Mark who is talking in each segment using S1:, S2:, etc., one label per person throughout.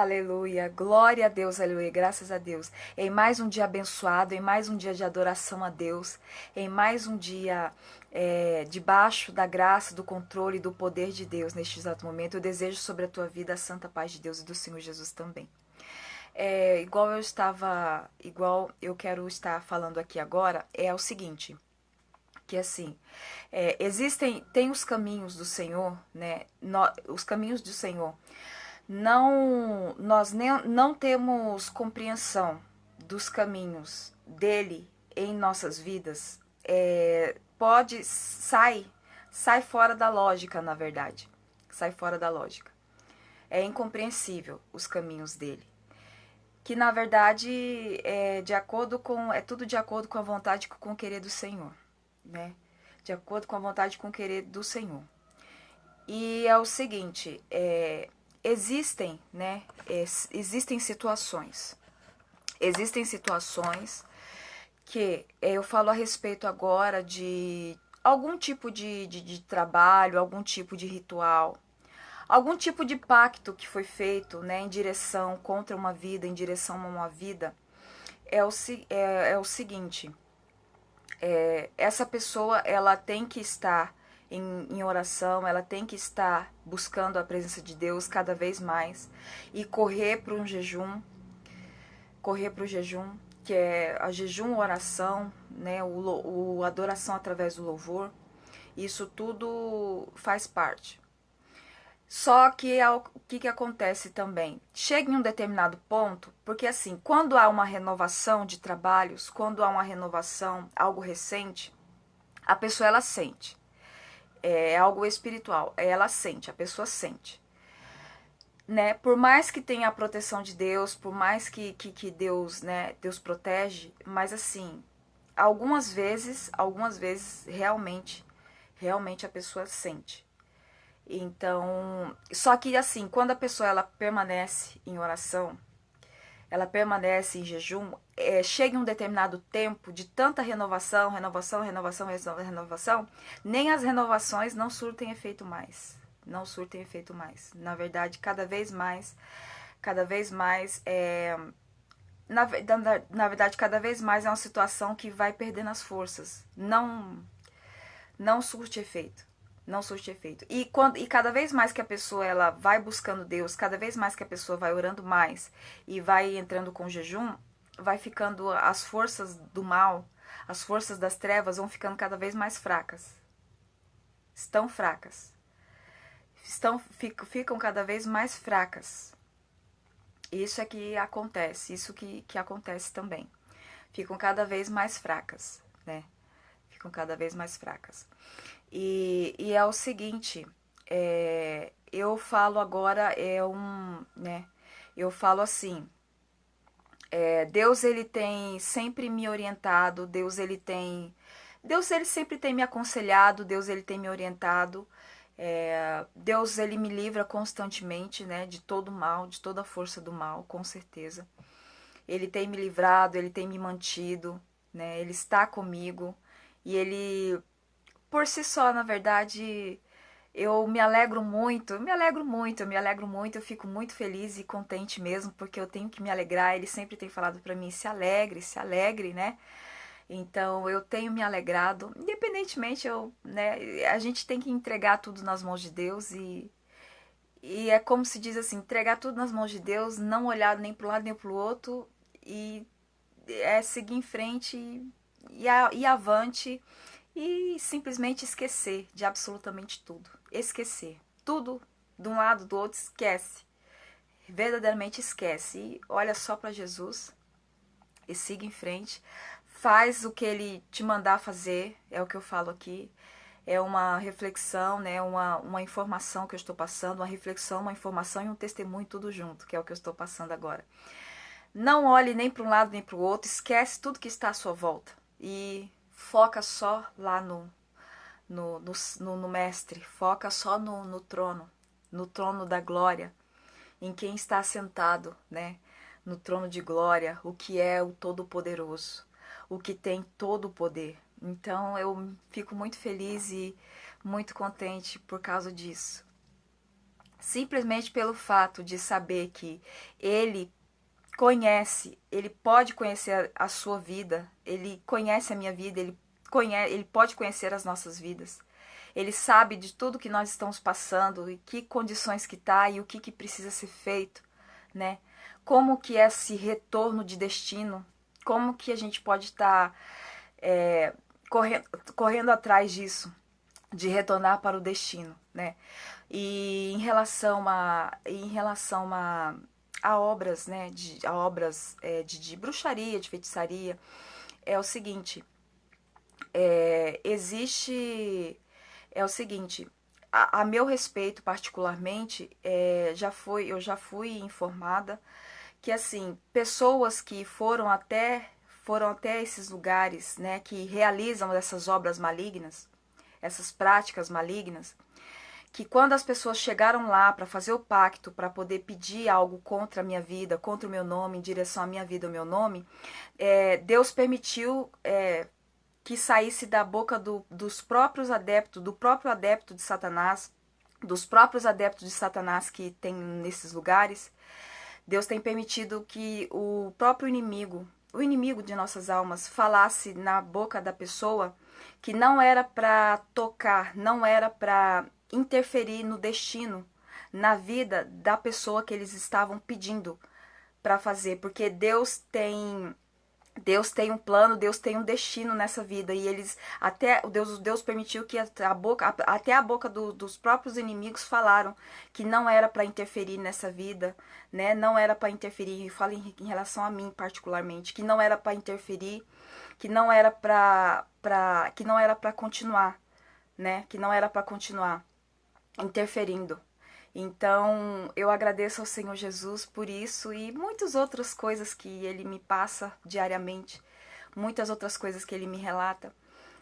S1: Aleluia, glória a Deus, aleluia, graças a Deus. Em mais um dia abençoado, em mais um dia de adoração a Deus, em mais um dia debaixo da graça, do controle e do poder de Deus neste exato momento, eu desejo sobre a tua vida a santa paz de Deus e do Senhor Jesus também. Igual eu quero estar falando aqui agora, é o seguinte, que assim, tem os caminhos do Senhor, né? Os caminhos do Senhor. Nós não temos compreensão dos caminhos dele em nossas vidas. Sai fora da lógica, na verdade. Sai fora da lógica. É incompreensível os caminhos dele. Que na verdade é tudo de acordo com a vontade e com o querer do Senhor, né? De acordo com a vontade e com o querer do Senhor. E é o seguinte, existem situações que eu falo a respeito agora de algum tipo de trabalho, algum tipo de ritual, algum tipo de pacto que foi feito, né, em direção contra uma vida, em direção a uma vida. É o seguinte, essa pessoa ela tem que estar em oração, ela tem que estar buscando a presença de Deus cada vez mais e correr para o jejum, que é a jejum, oração, né, o adoração através do louvor. Isso tudo faz parte. Só que o que acontece também? Chega em um determinado ponto, porque assim, quando há uma renovação de trabalhos, quando há uma renovação, algo recente, a pessoa ela sente. É algo espiritual, ela sente, a pessoa sente. Né? Por mais que tenha a proteção de Deus, por mais que Deus, né, Deus protege, mas assim, algumas vezes realmente a pessoa sente. Então, só que assim, quando a pessoa ela permanece em oração, ela permanece em jejum, chega em um determinado tempo de tanta renovação, nem as renovações não surtem efeito mais. Não surtem efeito mais. Na verdade, cada vez mais, na verdade, cada vez mais é uma situação que vai perdendo as forças. Não surte efeito. Não surte efeito. E cada vez mais que a pessoa ela vai buscando Deus, cada vez mais que a pessoa vai orando mais e vai entrando com jejum, vai ficando as forças do mal, as forças das trevas vão ficando cada vez mais fracas. Estão fracas. Ficam cada vez mais fracas. Isso é que acontece, isso que acontece também. Ficam cada vez mais fracas, né? Ficam cada vez mais fracas. E é o seguinte, eu falo agora, né? Eu falo assim, Deus ele tem sempre me orientado, Deus ele sempre tem me aconselhado, Deus ele tem me orientado, Deus ele me livra constantemente, né? De todo mal, de toda a força do mal, com certeza. Ele tem me livrado, ele tem me mantido, né? Ele está comigo e ele por si só, na verdade, eu me alegro muito, eu fico muito feliz e contente mesmo, porque eu tenho que me alegrar. Ele sempre tem falado para mim, se alegre, né? Então eu tenho me alegrado, independentemente, né, a gente tem que entregar tudo nas mãos de Deus e é como se diz assim, entregar tudo nas mãos de Deus, não olhar nem para um lado nem para o outro e seguir em frente e avante e simplesmente esquecer de absolutamente tudo. Esquecer. Tudo de um lado do outro, esquece. Verdadeiramente esquece. E olha só para Jesus e siga em frente. Faz o que ele te mandar fazer, é o que eu falo aqui. É uma reflexão, né? Uma informação que eu estou passando, uma reflexão, uma informação e um testemunho tudo junto, que é o que eu estou passando agora. Não olhe nem para um lado nem para o outro, esquece tudo que está à sua volta e foca só lá no Mestre, foca só no trono da glória, em quem está sentado, né? No trono de glória, o que é o Todo-Poderoso, o que tem todo o poder. Então eu fico muito feliz e muito contente por causa disso. simplesmente pelo fato de saber que Ele conhece, Ele pode conhecer a sua vida, Ele conhece a minha vida, Ele pode conhecer as nossas vidas. Ele sabe de tudo que nós estamos passando e que condições que está e o que precisa ser feito, né? Como que é esse retorno de destino, como que a gente pode estar correndo atrás disso, de retornar para o destino, né? E a obras, né, de bruxaria, de feitiçaria, é o seguinte, existe, é o seguinte, a meu respeito particularmente, eu já fui informada que assim, pessoas que foram até esses lugares, né, que realizam essas obras malignas, essas práticas malignas, que quando as pessoas chegaram lá para fazer o pacto, para poder pedir algo contra a minha vida, contra o meu nome, em direção à minha vida, ao meu nome, Deus permitiu que saísse da boca dos próprios adeptos, do próprio adepto de Satanás, dos próprios adeptos de Satanás que tem nesses lugares. Deus tem permitido que o próprio inimigo, o inimigo de nossas almas, falasse na boca da pessoa que não era para tocar, não era para interferir no destino, na vida da pessoa que eles estavam pedindo para fazer, porque Deus tem um plano, Deus tem um destino nessa vida e eles até Deus permitiu que até a boca dos próprios inimigos falaram que não era para interferir nessa vida, né? Não era para interferir. E falo em relação a mim particularmente, que não era para interferir, que não era para continuar, né? Que não era para continuar interferindo. Então, eu agradeço ao Senhor Jesus por isso e muitas outras coisas que Ele me passa diariamente, muitas outras coisas que Ele me relata.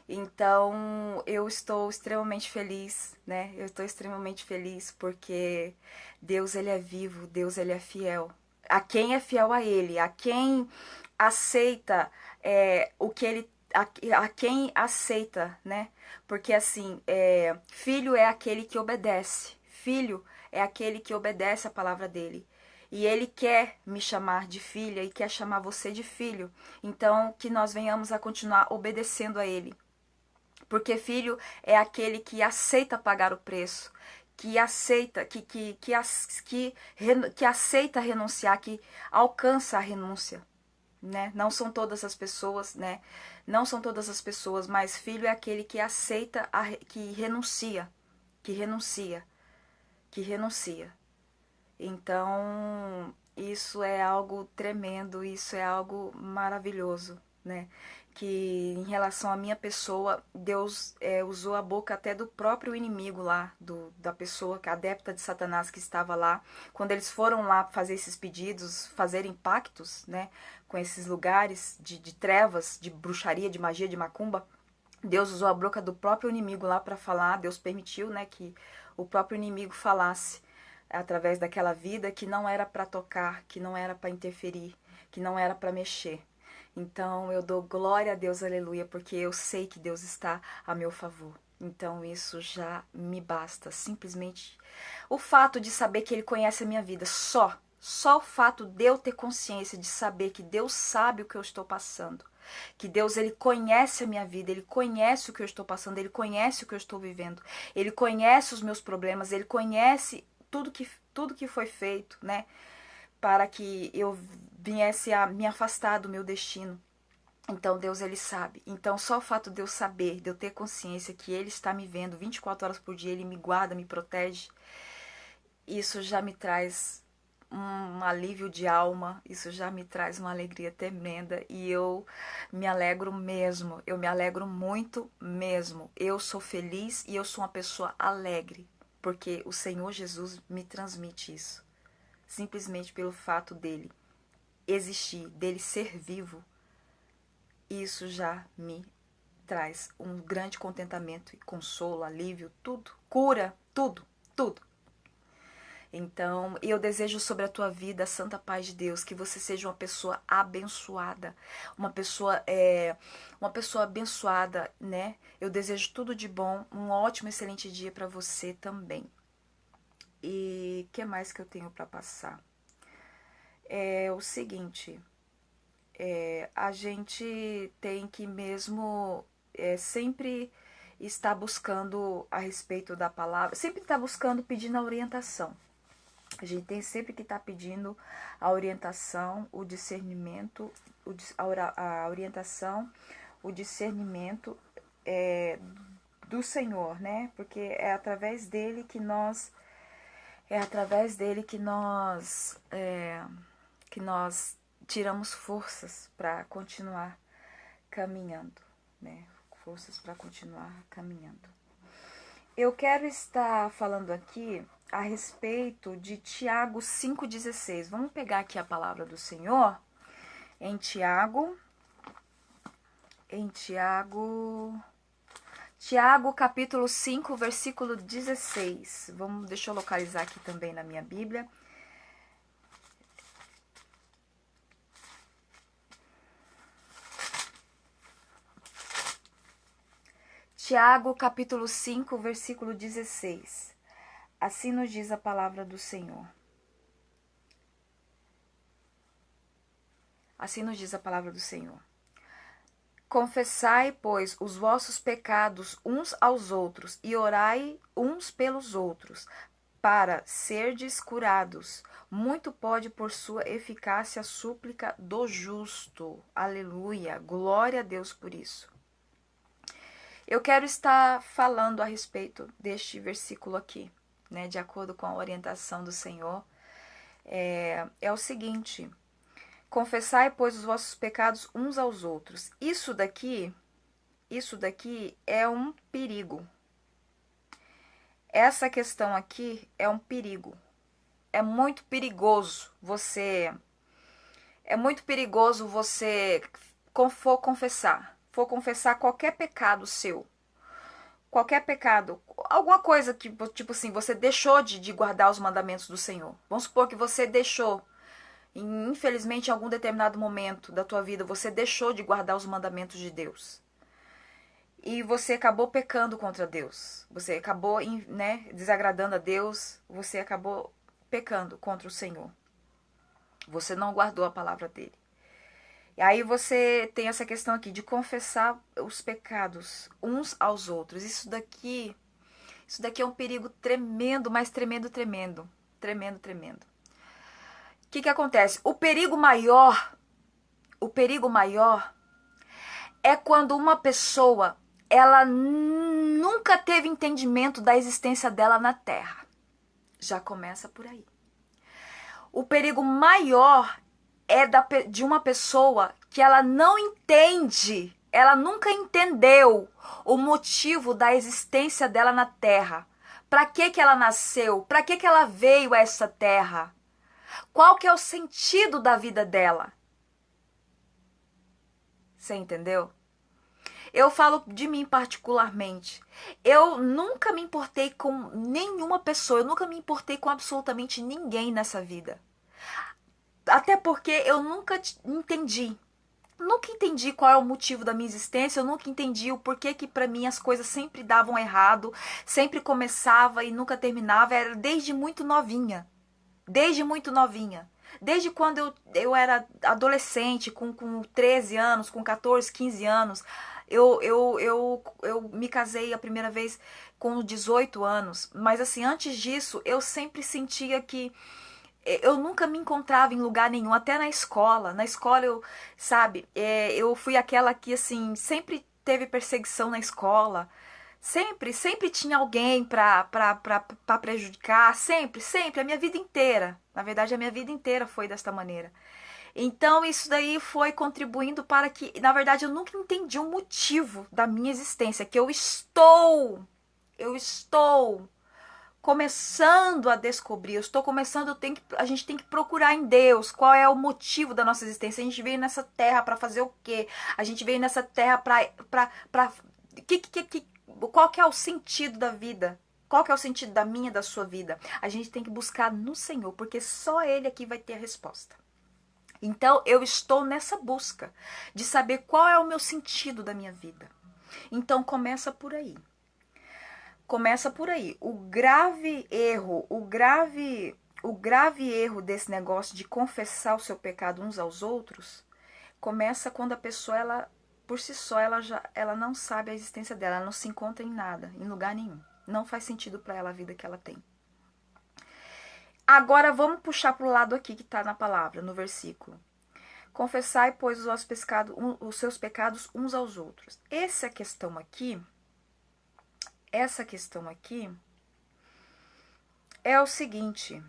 S1: Então, eu estou extremamente feliz, né? Eu estou extremamente feliz porque Deus, Ele é vivo, Deus, Ele é fiel. A quem é fiel a Ele, a quem aceita o que Ele a quem aceita, né? Porque assim, filho é aquele que obedece. Filho é aquele que obedece a palavra dele. E ele quer me chamar de filha e quer chamar você de filho. Então, que nós venhamos a continuar obedecendo a ele. Porque filho é aquele que aceita pagar o preço, que aceita, que aceita renunciar, que alcança a renúncia. Né? Não são todas as pessoas, né? Não são todas as pessoas, mas filho é aquele que aceita, que renuncia, que renuncia, que renuncia. Então, isso é algo tremendo, isso é algo maravilhoso, né? Que em relação à minha pessoa, Deus usou a boca até do próprio inimigo lá, da pessoa, que a adepta de Satanás que estava lá. Quando eles foram lá fazer esses pedidos, fazerem pactos, né? Com esses lugares de trevas, de bruxaria, de magia, de macumba, Deus usou a boca do próprio inimigo lá para falar, Deus permitiu, né, que o próprio inimigo falasse através daquela vida que não era para tocar, que não era para interferir, que não era para mexer. Então eu dou glória a Deus, aleluia, porque eu sei que Deus está a meu favor. Então isso já me basta, simplesmente o fato de saber que Ele conhece a minha vida, só o fato de eu ter consciência de saber que Deus sabe o que eu estou passando, que Deus, Ele conhece a minha vida, Ele conhece o que eu estou passando, Ele conhece o que eu estou vivendo, Ele conhece os meus problemas, Ele conhece tudo que foi feito, né, para que eu viesse a me afastar do meu destino. Então Deus, Ele sabe. Então só o fato de eu saber, de eu ter consciência que Ele está me vendo 24 horas por dia, Ele me guarda, me protege, isso já me traz um alívio de alma, isso já me traz uma alegria tremenda e eu me alegro mesmo, eu me alegro muito mesmo. Eu sou feliz e eu sou uma pessoa alegre, porque o Senhor Jesus me transmite isso. Simplesmente pelo fato dele existir, dele ser vivo, isso já me traz um grande contentamento e consolo, alívio, tudo, cura, tudo, tudo. Então, eu desejo sobre a tua vida a santa paz de Deus, que você seja uma pessoa abençoada, uma pessoa abençoada, né? Eu desejo tudo de bom, um ótimo, excelente dia para você também. E E o que mais que eu tenho para passar? É o seguinte, a gente tem que mesmo sempre estar buscando a respeito da palavra, sempre estar buscando, pedindo a orientação. A gente tem sempre que estar pedindo a orientação, o discernimento, a orientação, o discernimento do Senhor, né? Porque é através dele que nós tiramos forças para continuar caminhando, né? Forças para continuar caminhando. Eu quero estar falando aqui a respeito de Tiago 5,16. Vamos pegar aqui a palavra do Senhor em Tiago capítulo 5, versículo 16. Deixa eu localizar aqui também na minha Bíblia. Tiago, capítulo 5, versículo 16. Assim nos diz a palavra do Senhor. Assim nos diz a palavra do Senhor. Confessai, pois, os vossos pecados uns aos outros e orai uns pelos outros, para serdes curados. Muito pode por sua eficácia a súplica do justo. Aleluia, glória a Deus por isso. Eu quero estar falando a respeito deste versículo aqui, né, de acordo com a orientação do Senhor. É o seguinte: confessai, pois, os vossos pecados uns aos outros. Isso daqui é um perigo. Essa questão aqui é um perigo. É muito perigoso você for confessar qualquer pecado seu. Qualquer pecado, alguma coisa que, tipo assim, você deixou de guardar os mandamentos do Senhor. Vamos supor que você deixou, infelizmente, em algum determinado momento da tua vida, você deixou de guardar os mandamentos de Deus. E você acabou pecando contra Deus. Você acabou, né, desagradando a Deus. Você acabou pecando contra o Senhor. Você não guardou a palavra dele. E aí você tem essa questão aqui de confessar os pecados uns aos outros. Isso daqui é um perigo tremendo, mas tremendo. Tremendo. O que acontece? O perigo maior é quando uma pessoa, ela nunca teve entendimento da existência dela na Terra. Já começa por aí. O perigo maior é de uma pessoa que ela não entende, ela nunca entendeu o motivo da existência dela na Terra. Para que ela nasceu? Para que ela veio a essa Terra? Qual que é o sentido da vida dela? Você entendeu? Eu falo de mim particularmente. Eu nunca me importei com nenhuma pessoa, eu nunca me importei com absolutamente ninguém nessa vida. Até porque eu nunca entendi. Nunca entendi qual é o motivo da minha existência, eu nunca entendi o porquê que pra mim as coisas sempre davam errado, sempre começava e nunca terminava, era desde muito novinha. Desde quando eu era adolescente, com 13 anos, com 14, 15 anos, eu me casei a primeira vez com 18 anos. Mas assim, antes disso, eu sempre sentia que eu nunca me encontrava em lugar nenhum, até na escola. Na escola, eu fui aquela que, assim, sempre teve perseguição na escola. Sempre tinha alguém pra prejudicar, sempre, a minha vida inteira. Na verdade, a minha vida inteira foi desta maneira. Então, isso daí foi contribuindo para que, na verdade, eu nunca entendi o motivo da minha existência, que eu estou começando a descobrir, a gente tem que procurar em Deus qual é o motivo da nossa existência. A gente veio nessa terra para fazer o quê? A gente veio nessa terra qual que é o sentido da vida? Qual que é o sentido da minha e da sua vida? A gente tem que buscar no Senhor, porque só Ele aqui vai ter a resposta. Então, eu estou nessa busca de saber qual é o meu sentido da minha vida. Então, começa por aí. Começa por aí. O grave erro desse negócio de confessar o seu pecado uns aos outros começa quando a pessoa, ela por si só, ela não sabe a existência dela, ela não se encontra em nada, em lugar nenhum. Não faz sentido para ela a vida que ela tem. Agora vamos puxar para o lado aqui que está na palavra, no versículo. Confessai, pois, os seus pecados uns aos outros. Essa questão aqui é o seguinte.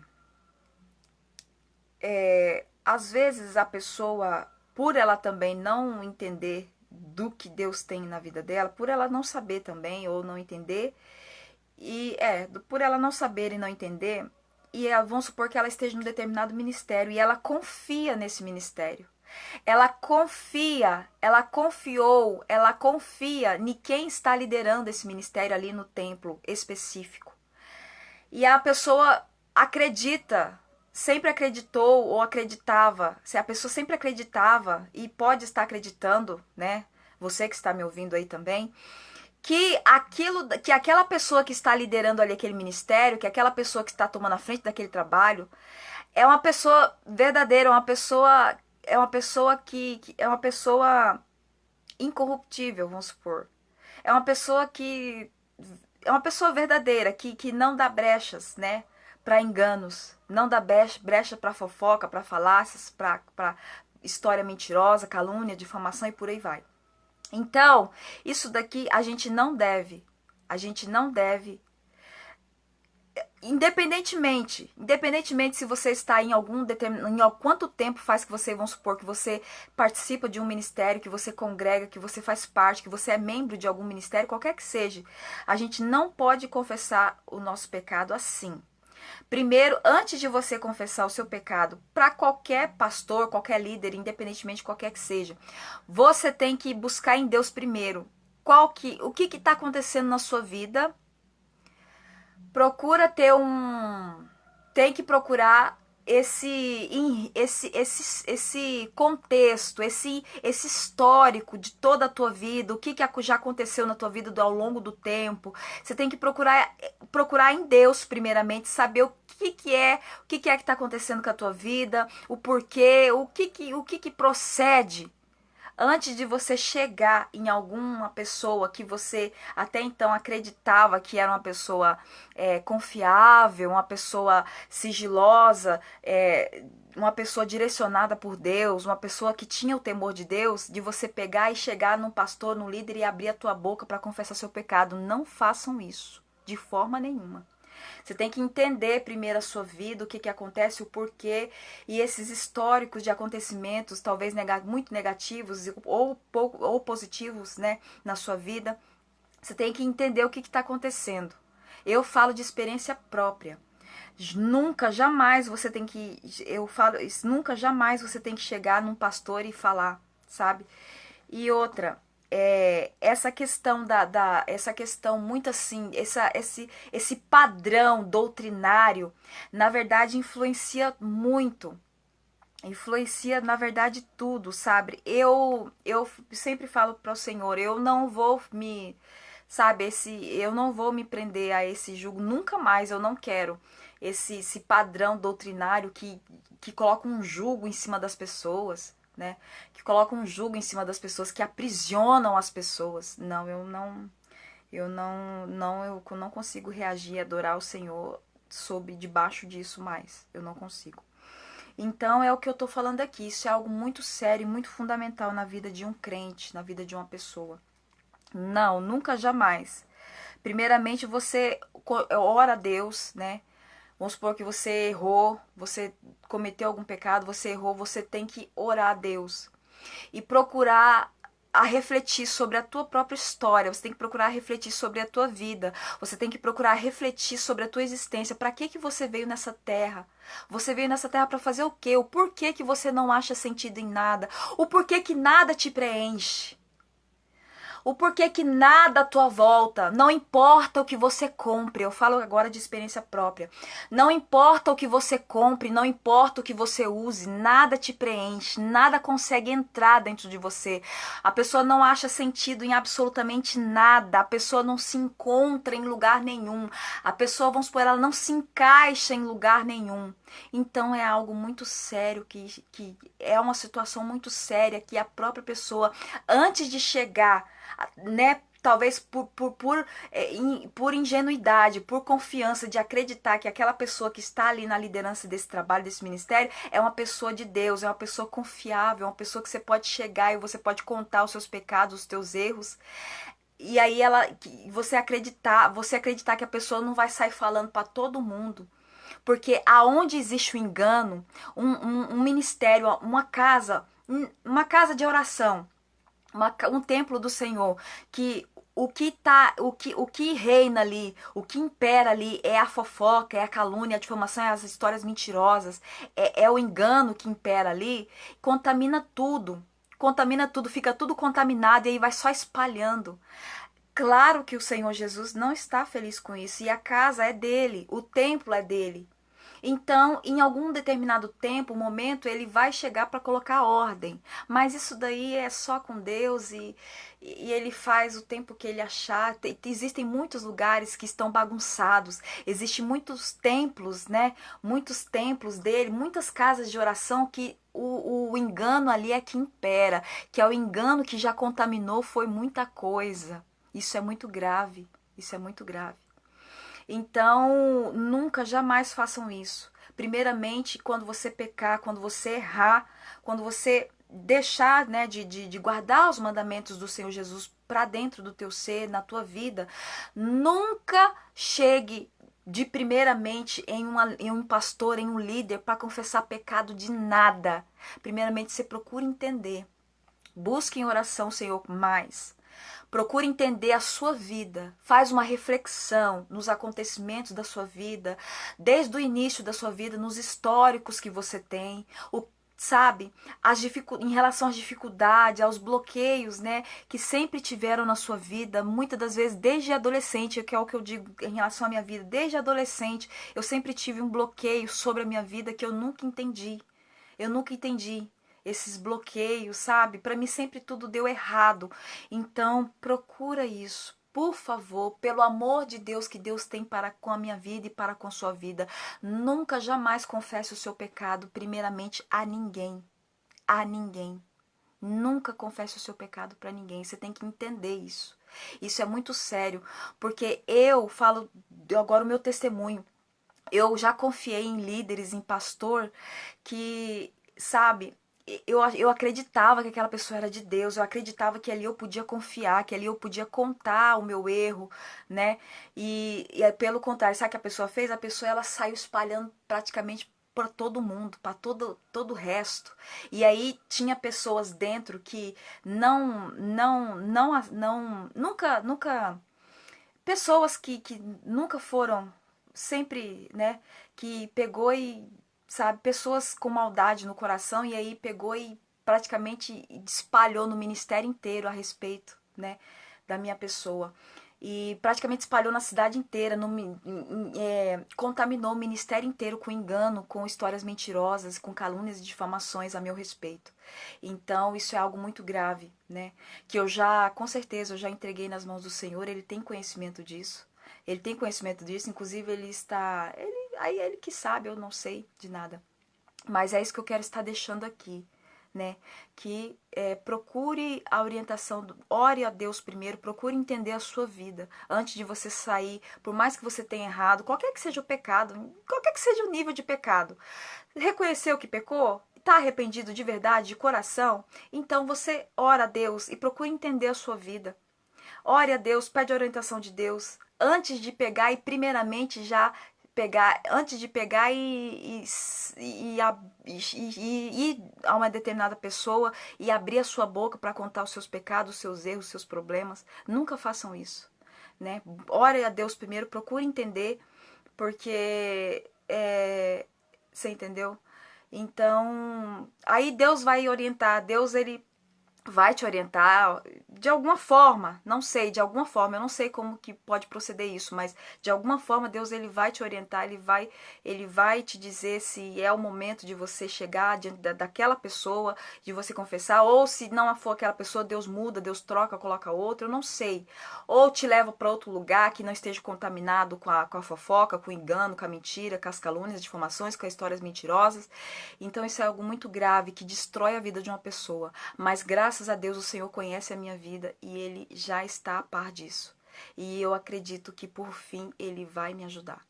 S1: Às vezes a pessoa, por ela também não entender do que Deus tem na vida dela, por ela não saber também, ou não entender, por ela não saber e não entender, vamos supor que ela esteja num determinado ministério e ela confia nesse ministério. Ela confia em quem está liderando esse ministério ali no templo específico. E a pessoa acredita, sempre acreditou ou acreditava, se a pessoa sempre acreditava e pode estar acreditando, né? Você que está me ouvindo aí também, que aquela pessoa que está liderando ali aquele ministério, que aquela pessoa que está tomando a frente daquele trabalho, é uma pessoa verdadeira, é uma pessoa incorruptível, vamos supor. É uma pessoa verdadeira, que não dá brechas, né, para enganos, não dá brecha para fofoca, para falácias, para história mentirosa, calúnia, difamação e por aí vai. Então, isso daqui a gente não deve, independentemente se você está em quanto tempo faz que você, vamos supor, que você participa de um ministério, que você congrega, que você faz parte, que você é membro de algum ministério, qualquer que seja, a gente não pode confessar o nosso pecado assim. Primeiro, antes de você confessar o seu pecado para qualquer pastor, qualquer líder, independentemente de qualquer que seja, você tem que buscar em Deus primeiro. O que está acontecendo na sua vida? Tem que procurar esse contexto, esse histórico de toda a tua vida, o que já aconteceu na tua vida ao longo do tempo. Você tem que procurar em Deus primeiramente, saber o que é que está acontecendo com a tua vida, o porquê, o que procede. Antes de você chegar em alguma pessoa que você até então acreditava que era uma pessoa confiável, uma pessoa sigilosa, uma pessoa direcionada por Deus, uma pessoa que tinha o temor de Deus, de você pegar e chegar num pastor, num líder e abrir a tua boca para confessar seu pecado. Não façam isso, de forma nenhuma. Você tem que entender primeiro a sua vida, o que acontece, o porquê, e esses históricos de acontecimentos, talvez muito negativos ou positivos, né, na sua vida. Você tem que entender o que está acontecendo. Eu falo de experiência própria. Nunca jamais você tem que chegar num pastor e falar, sabe? E outra, essa questão essa questão muito assim, esse padrão doutrinário, na verdade influencia muito. Influencia, na verdade, tudo, sabe? Eu sempre falo para o Senhor, eu não vou me prender a esse jugo nunca mais, eu não quero esse padrão doutrinário que coloca um jugo em cima das pessoas, né? Que coloca um jugo em cima das pessoas, que aprisionam as pessoas. Não, eu não consigo reagir e adorar o Senhor debaixo disso mais. Eu não consigo. Então é o que eu tô falando aqui. Isso é algo muito sério e muito fundamental na vida de um crente, na vida de uma pessoa. Não, nunca, jamais. Primeiramente você ora a Deus, né? Vamos supor que você errou, você cometeu algum pecado, você errou, você tem que orar a Deus e procurar a refletir sobre a tua própria história, você tem que procurar refletir sobre a tua vida, você tem que procurar refletir sobre a tua existência. Para que você veio nessa terra? Você veio nessa terra para fazer o quê? O porquê que você não acha sentido em nada? O porquê que nada te preenche? O porquê que nada à tua volta, não importa o que você compre, eu falo agora de experiência própria, não importa o que você compre, não importa o que você use, nada te preenche, nada consegue entrar dentro de você. A pessoa não acha sentido em absolutamente nada, a pessoa não se encontra em lugar nenhum, a pessoa, vamos supor, ela não se encaixa em lugar nenhum. Então é algo muito sério, que é uma situação muito séria que a própria pessoa, antes de chegar, né, talvez por ingenuidade, por confiança de acreditar que aquela pessoa que está ali na liderança desse trabalho, desse ministério, é uma pessoa de Deus, é uma pessoa confiável, é uma pessoa que você pode chegar e você pode contar os seus pecados, os teus erros. E aí você acreditar que a pessoa não vai sair falando para todo mundo. Porque aonde existe o engano, um ministério, uma casa de oração, um templo do Senhor, que o que reina ali, o que impera ali é a fofoca, é a calúnia, a difamação, é as histórias mentirosas, é o engano que impera ali, contamina tudo, fica tudo contaminado e aí vai só espalhando. Claro que o Senhor Jesus não está feliz com isso, e a casa é dele, o templo é dele. Então, em algum determinado tempo, momento, ele vai chegar para colocar ordem. Mas isso daí é só com Deus e ele faz o tempo que ele achar. Existem muitos lugares que estão bagunçados. Existem muitos templos, né? Muitos templos dele, muitas casas de oração que o engano ali é que impera. Que é o engano que já contaminou, foi muita coisa. Isso é muito grave. Isso é muito grave. Então, nunca, jamais façam isso. Primeiramente, quando você pecar, quando você errar, quando você deixar, né, de guardar os mandamentos do Senhor Jesus para dentro do teu ser, na tua vida, nunca chegue de primeiramente em um pastor, em um líder, para confessar pecado de nada. Primeiramente, você procura entender. Busque em oração, Senhor, mais. Procure entender a sua vida, faz uma reflexão nos acontecimentos da sua vida, desde o início da sua vida, nos históricos que você tem, sabe, em relação às dificuldades, aos bloqueios, né, que sempre tiveram na sua vida, muitas das vezes desde adolescente, que é o que eu digo em relação à minha vida, desde adolescente, eu sempre tive um bloqueio sobre a minha vida que eu nunca entendi. Eu nunca entendi esses bloqueios, sabe? Para mim sempre tudo deu errado. Então, procura isso. Por favor, pelo amor de Deus que Deus tem para com a minha vida e para com a sua vida, nunca jamais confesse o seu pecado primeiramente a ninguém. A ninguém. Nunca confesse o seu pecado para ninguém. Você tem que entender isso. Isso é muito sério, porque eu falo agora o meu testemunho. Eu já confiei em líderes, em pastor, que, sabe, eu acreditava que aquela pessoa era de Deus, eu acreditava que ali eu podia confiar, que ali eu podia contar o meu erro, né? Pelo contrário, sabe o que a pessoa fez? A pessoa ela saiu espalhando praticamente para todo mundo, para todo o resto. E aí tinha pessoas dentro que nunca pessoas que nunca foram, sempre, né, que pegou e, sabe, pessoas com maldade no coração e aí pegou e praticamente espalhou no ministério inteiro a respeito, né, da minha pessoa. E praticamente espalhou na cidade inteira, contaminou o ministério inteiro com engano, com histórias mentirosas, com calúnias e difamações a meu respeito. Então, isso é algo muito grave, né? Que eu já, com certeza, eu já entreguei nas mãos do Senhor, ele tem conhecimento disso. Ele tem conhecimento disso, inclusive aí ele que sabe, eu não sei de nada. Mas é isso que eu quero estar deixando aqui, né? Que procure a orientação, ore a Deus primeiro, procure entender a sua vida antes de você sair, por mais que você tenha errado, qualquer que seja o pecado, qualquer que seja o nível de pecado. Reconheceu que pecou? Está arrependido de verdade, de coração? Então você ora a Deus e procure entender a sua vida. Ore a Deus, pede a orientação de Deus antes de pegar e primeiramente já pegar, antes de pegar e ir a uma determinada pessoa e abrir a sua boca para contar os seus pecados, os seus erros, os seus problemas. Nunca façam isso, né? Ore a Deus primeiro, procure entender, porque você entendeu? Então, aí Deus vai orientar, Deus ele vai te orientar de alguma forma, não sei, de alguma forma, eu não sei como que pode proceder isso, mas de alguma forma Deus ele vai te orientar, ele vai te dizer se é o momento de você chegar diante daquela pessoa, de você confessar, ou se não for aquela pessoa, Deus muda, Deus troca, coloca outra, eu não sei. Ou te leva para outro lugar que não esteja contaminado com a fofoca, com o engano, com a mentira, com as calúnias, as difamações, com as histórias mentirosas. Então isso é algo muito grave que destrói a vida de uma pessoa. Mas graças a Deus o Senhor conhece a minha vida e Ele já está a par disso. E eu acredito que por fim Ele vai me ajudar.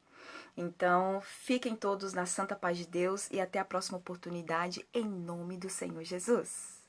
S1: Então, fiquem todos na santa paz de Deus e até a próxima oportunidade, em nome do Senhor Jesus.